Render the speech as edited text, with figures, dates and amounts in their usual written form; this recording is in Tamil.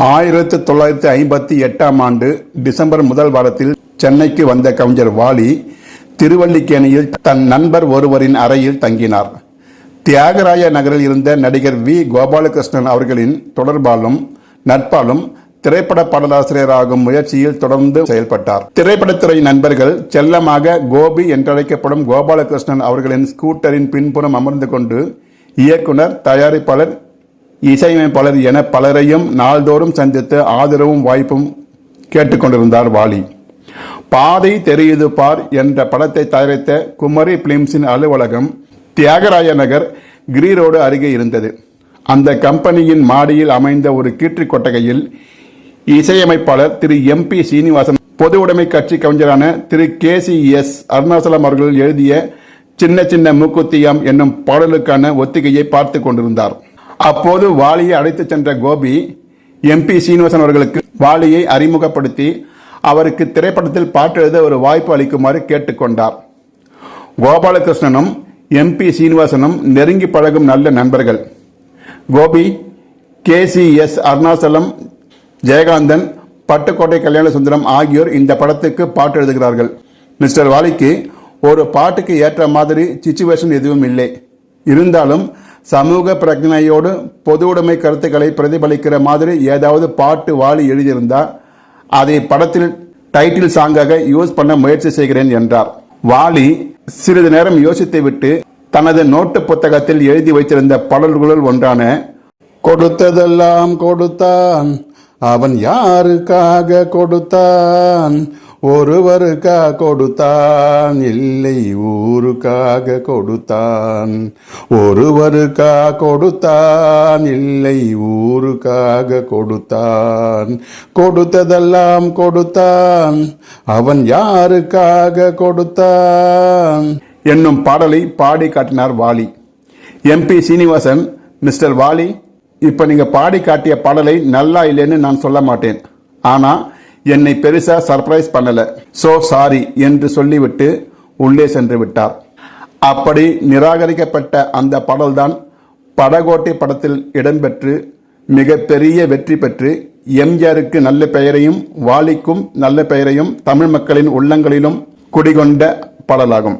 1958ஆம் ஆண்டு டிசம்பர் முதல் வாரத்தில் சென்னைக்கு வந்த கவிஞர் வாலி திருவல்லிக்கேணியில் தன் நண்பர் ஒருவரின் அறையில் தங்கினார். தியாகராய நகரில் இருந்த நடிகர் வி. கோபாலகிருஷ்ணன் அவர்களின் தொடர்பாலும் நட்பாலும் திரைப்பட பாடலாசிரியராகும் முயற்சியில் தொடர்ந்து செயல்பட்டார். திரைப்படத்துறை நண்பர்கள் செல்லமாக கோபி என்றழைக்கப்படும் கோபாலகிருஷ்ணன் அவர்களின் ஸ்கூட்டரின் பின்புறம் அமர்ந்து கொண்டு இயக்குனர், தயாரிப்பாளர், இசையமைப்பாளர் என பலரையும் நாள்தோறும் சந்தித்து ஆதரவும் வாய்ப்பும் கேட்டுக்கொண்டிருந்தார் வாலி. பாதை தெரியுது பார் என்ற படத்தை தயாரித்த குமரி பிலிம்ஸின் அலுவலகம் தியாகராய நகர் கிரி ரோடு அருகே இருந்தது. அந்த கம்பெனியின் மாடியில் அமைந்த ஒரு கீற்று கொட்டகையில் இசையமைப்பாளர் திரு MP சீனிவாசன், பொது உடைமை கட்சி கவிஞரான திரு KCS அருணாசலம் அவர்கள் எழுதிய சின்ன சின்ன மூக்குத்தியாம் என்னும் பாடலுக்கான ஒத்திகையை பார்த்து கொண்டிருந்தார். அப்போது வாலியை அழைத்து சென்ற கோபி MP சீனிவாசன் அவர்களுக்கு வாலியை அறிமுகப்படுத்தி அவருக்கு திரைப்படத்தில் பாட்டு எழுத ஒரு வாய்ப்பு அளிக்குமாறு கேட்டுக்கொண்டார். கோபாலகிருஷ்ணனும் MP சீனிவாசனும் நெருங்கி பழகும் நல்ல நண்பர்கள். கோபி, KCS அருணாசலம், ஜெயகாந்தன், பட்டுக்கோட்டை கல்யாண சுந்தரம் ஆகியோர் இந்த படத்துக்கு பாட்டு எழுதுகிறார்கள். மிஸ்டர் வாலிக்கு ஒரு பாட்டுக்கு ஏற்ற மாதிரி சிச்சுவேஷன் எதுவும் இல்லை. இருந்தாலும் சமூக பிரஜனையோடு பொது உடைமை கருத்துக்களை பிரதிபலிக்கிற மாதிரி ஏதாவது பாட்டு வாலி எழுதியிருந்தா அதை படத்தில் டைட்டில் சாங்காக யூஸ் பண்ண முயற்சி செய்கிறேன் என்றார். வாலி சிறிது நேரம் யோசித்து விட்டு தனது நோட்டு புத்தகத்தில் எழுதி வைத்திருந்த பாடல்களுள் ஒன்றான கொடுத்ததெல்லாம் கொடுத்தான், அவன் யாருக்காக கொடுத்தான், ஒருவருக்கா கொடுத்தான், இல்லை ஊருக்காக கொடுத்தான், ஒருவருக்கா கொடுத்தான், இல்லை ஊருக்காக கொடுத்தான், கொடுத்ததெல்லாம் கொடுத்தான், அவன் யாருக்காக கொடுத்தான் என்னும் பாடலை பாடி காட்டினார் வாலி. MP சீனிவாசன், மிஸ்டர் வாலி, இப்ப நீங்க பாடி காட்டிய பாடலை நல்லா இல்லைன்னு நான் சொல்ல மாட்டேன், ஆனா என்னை பெருசா சர்ப்ரைஸ் பண்ணல, சோ சாரி என்று சொல்லிவிட்டு உள்ளே சென்று விட்டார். அப்படி நிராகரிக்கப்பட்ட அந்த பாடல்தான் படகோட்டை படத்தில் இடம்பெற்று மிகப்பெரிய வெற்றி பெற்று எம்ஜிஆருக்கு நல்ல பெயரையும் வாலிக்கும் நல்ல பெயரையும் தமிழ் மக்களின் உள்ளங்களிலும் குடிகொண்ட பாடலாகும்.